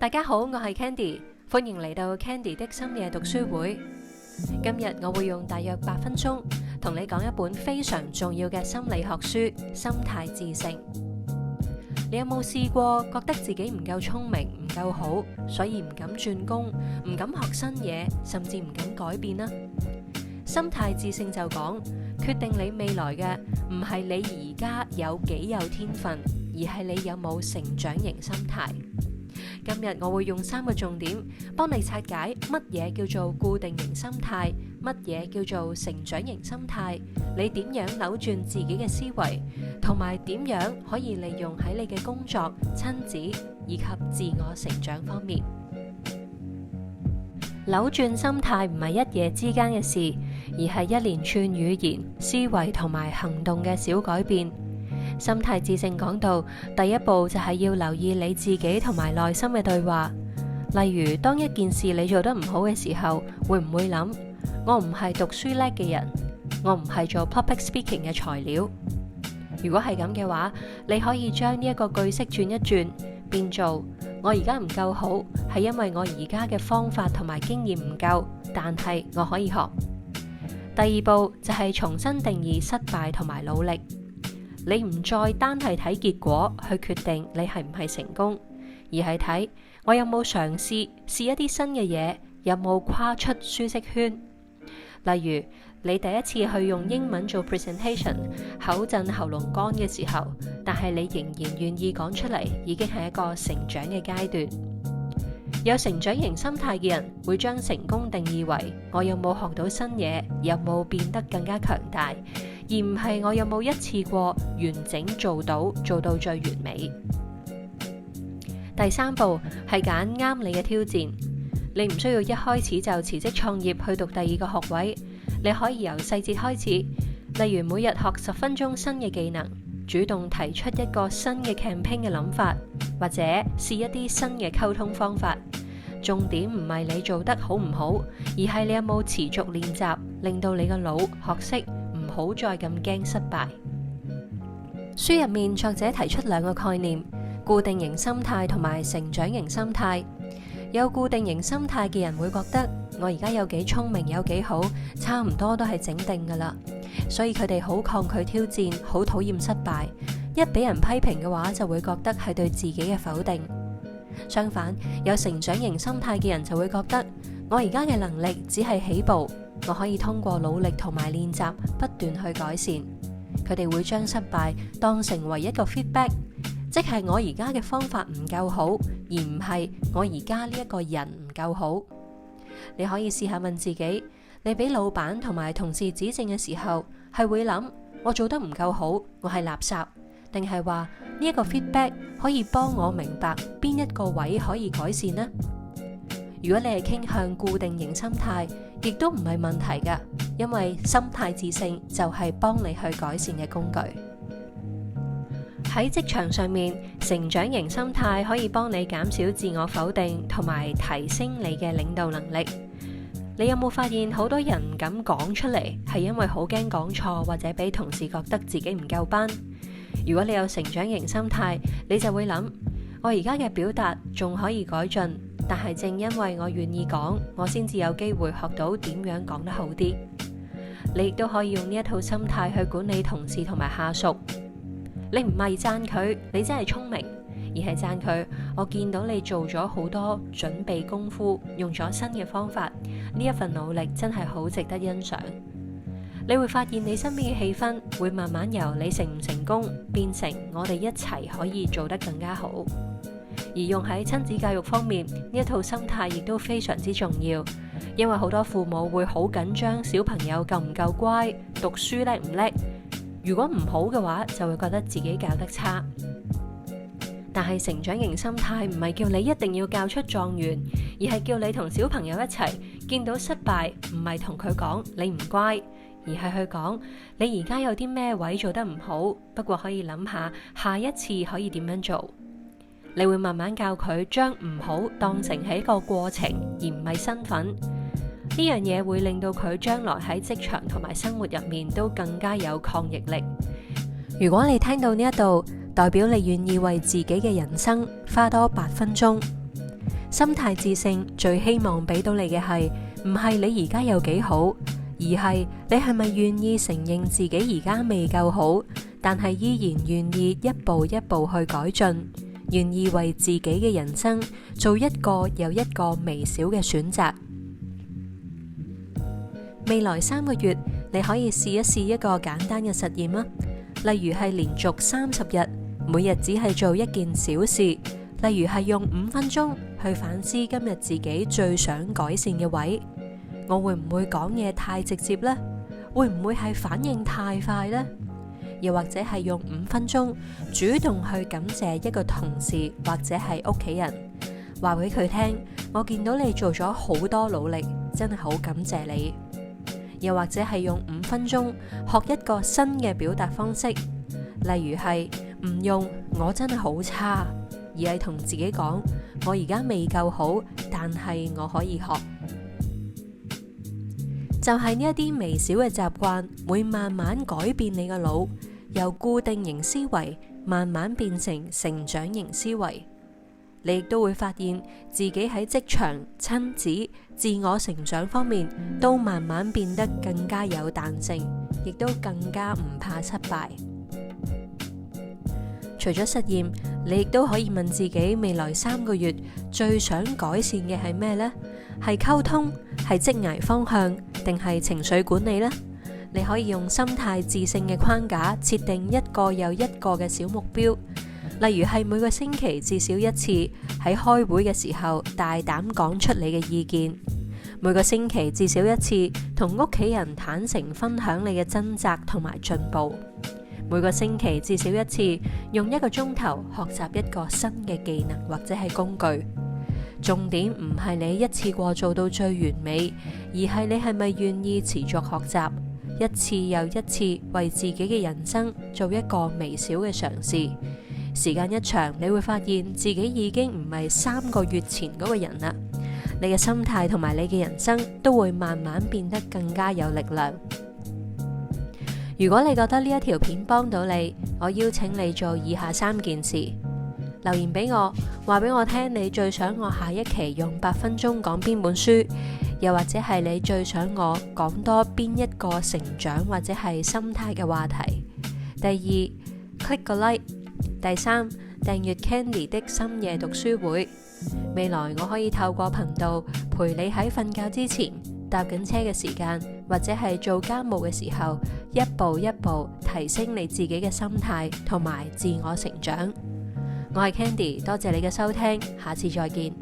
大家好，我係 Candy，歡迎嚟到 Candy 的深夜讀書會。今日我會用大約8分鐘同你講一本非常重要嘅心理學書《心態致勝》。你有冇試過覺得自己唔夠聰明、唔夠好，所以唔敢轉工、唔敢學新嘢，甚至唔敢改變呢？心態致勝就講，決定你未來嘅唔係你而家有幾有天分，而係你有冇成長型心態。今日我會用3個重點幫你拆解乜嘢叫做固定型心態，乜嘢叫做成長型心態，你點樣扭轉自己嘅思維，同埋點樣可以利用喺你嘅工作、親子以及自我成長方面。扭轉心態唔係一夜之間嘅事，而係一連串語言、思維同埋行動嘅小改變。心態致勝講到，第一步就係要留意你自己同埋內心嘅對話。例如，當一件事你做得唔好嘅時候，會唔會諗，我唔係讀書叻嘅人，我唔係做 public speaking 嘅材料。如果係咁嘅話，你可以將呢一個句式轉一轉，變做我而家唔夠好，係因為我而家嘅方法同埋經驗唔夠，但係我可以學。第二步就係重新定義失敗同埋努力。你唔再單係睇結果去決定你係唔係成功，而係睇我有冇嘗試一啲新嘅嘢，有冇跨出舒適圈。例如，你第一次去用英文做 presentation， 口震喉嚨乾嘅時候，但係你仍然願意講出嚟，已經係一個成長嘅階段。有成長型心態嘅人會將成功定義為我有冇學到新嘢，有冇變得更加強大，而唔係我有冇一次過完整做到最完美。第3步係揀啱你嘅挑戰。你唔需要一開始就辭職創業去讀第2個學位，你可以由細節開始，例如每日學10分鐘新嘅技能，主動提出一個新嘅 campaign 嘅諗法，或者試一啲新嘅溝通方法。重點唔係你做得好唔好，而係你有冇持續練習，令到你個腦學識唔好再咁驚失敗。書入面作者提出2個概念，固定型心態同埋成長型心態。有固定型心態嘅人會覺得我而家有幾聰明，有幾好，差唔多都係整定噶啦，所以佢哋好抗拒挑戰，好討厭失敗。一俾人批評嘅話，就會覺得係對自己嘅否定。相反，有成長型心態嘅人就會覺得我而家嘅能力只係起步，我可以通過努力同埋練習不斷去改善。佢哋會將失敗當成為一個 feedback， 即係我而家嘅方法唔夠好，而唔係我而家呢一個人唔夠好。你可以試下問自己，你俾老闆同埋同事指正嘅時候，係會諗我做得唔夠好，我係垃圾，定係話呢一個 feedback 可以幫我明白邊一個位可以改善呢？如果你係傾向固定型心態，亦都唔係問題㗎，因為心態致勝就係幫你去改善嘅工具。喺職場上面，成長型心態可以幫你減少自我否定，同埋提升你嘅領導能力。你有冇發現好多人唔敢講出嚟，係因為好驚講錯，或者俾同事覺得自己唔夠班？如果你有成長型心態，你就會諗，我而家嘅表達仲可以改進，但係正因為我願意講，我先至有機會學到點樣講得好啲。你亦都可以用呢一套心態去管理同事同埋下屬。你唔係讚佢，你真係聰明，而係讚佢，我見到你做咗好多準備功夫，用咗新嘅方法，呢一份努力真係好值得欣賞。你會發現你身邊嘅氣氛會慢慢由你成唔成功變成我哋一齊可以做得更加好。而用喺親子教育方面，呢一套心態亦都非常之重要，因為好多父母會好緊張小朋友夠唔夠乖，讀書叻唔叻，如果唔好嘅話，就會覺得自己教得差。但係成長型心態唔係叫你一定要教出狀元，而係叫你同小朋友一齊見到失敗，唔係同佢講你唔乖，而係去講你而家有啲咩位做得唔好，不過可以諗下下一次可以點樣做。你會慢慢教佢將唔好當成係一個過程，而唔係身份。呢樣嘢會令到佢將來喺職場同埋生活入面都更加有抗逆力。如果你聽到呢一度，代表你願意為自己嘅人生花多8分鐘。心態致勝最希望俾到你嘅係，唔係你而家有幾好，而係你係咪願意承認自己而家未夠好，但係依然願意一步一步去改進，願意為自己嘅人生做一個又一個微小嘅選擇。未來3個月，你可以試一試一個簡單嘅實驗啊，例如係連續30日，每日只係做一件小事，例如係用5分鐘去反思今日自己最想改善嘅位。我會唔會講嘢太直接呢？會唔會係反應太快呢？又或者係用5分鐘主動去感謝一個同事或者係屋企人，話俾佢聽，我見到你做咗好多努力，真係好感謝你。又或者係用5分鐘學一個新嘅表達方式，例如係唔用我真係好差，而係同自己講，我而家未夠好，但係我可以學。就係呢一啲微小嘅習慣，會慢慢改變你個腦，由固定型思維慢慢變成成長型思維。你亦都會發現自己喺職場、親子、自我成長方面都慢慢變得更加有彈性，亦都更加唔怕失敗。除咗實驗，你亦都可以問自己未來3個月最想改善嘅係咩呢？係溝通，係職涯方向，定係情緒管理呢？你可以用心態致勝嘅框架設定一個又一個嘅小目標。例如係每個星期至少1次喺開會嘅時候大膽講出你嘅意見，每個星期至少1次同屋企人坦誠分享你嘅掙扎同埋進步，每個星期至少1次用1個鐘頭學習一個新嘅技能或者係工具。重點唔係你一次過做到最完美，而係你係咪願意持續學習，一次又一次為自己嘅人生做一個微小嘅嘗試。時間一長，你會發現自己已經唔係3個月前嗰個人啦。你嘅心態同埋你嘅人生都會慢慢變得更加有力量。如果你覺得呢一條片幫到你，我邀請你做以下3件事：留言俾我，話俾我聽你最想我下一期用8分鐘講邊本書，又或者係你最想我講多邊一個成長或者係心態嘅話題。第2，click 個 like。第3，訂閱 Candy 的深夜讀書會。未來我可以透過頻道陪你喺瞓覺之前、搭緊車嘅時間，或者係做家務嘅時候，一步一步提升你自己嘅心態同埋自我成長。我係 Candy，多謝你嘅收聽，下次再見。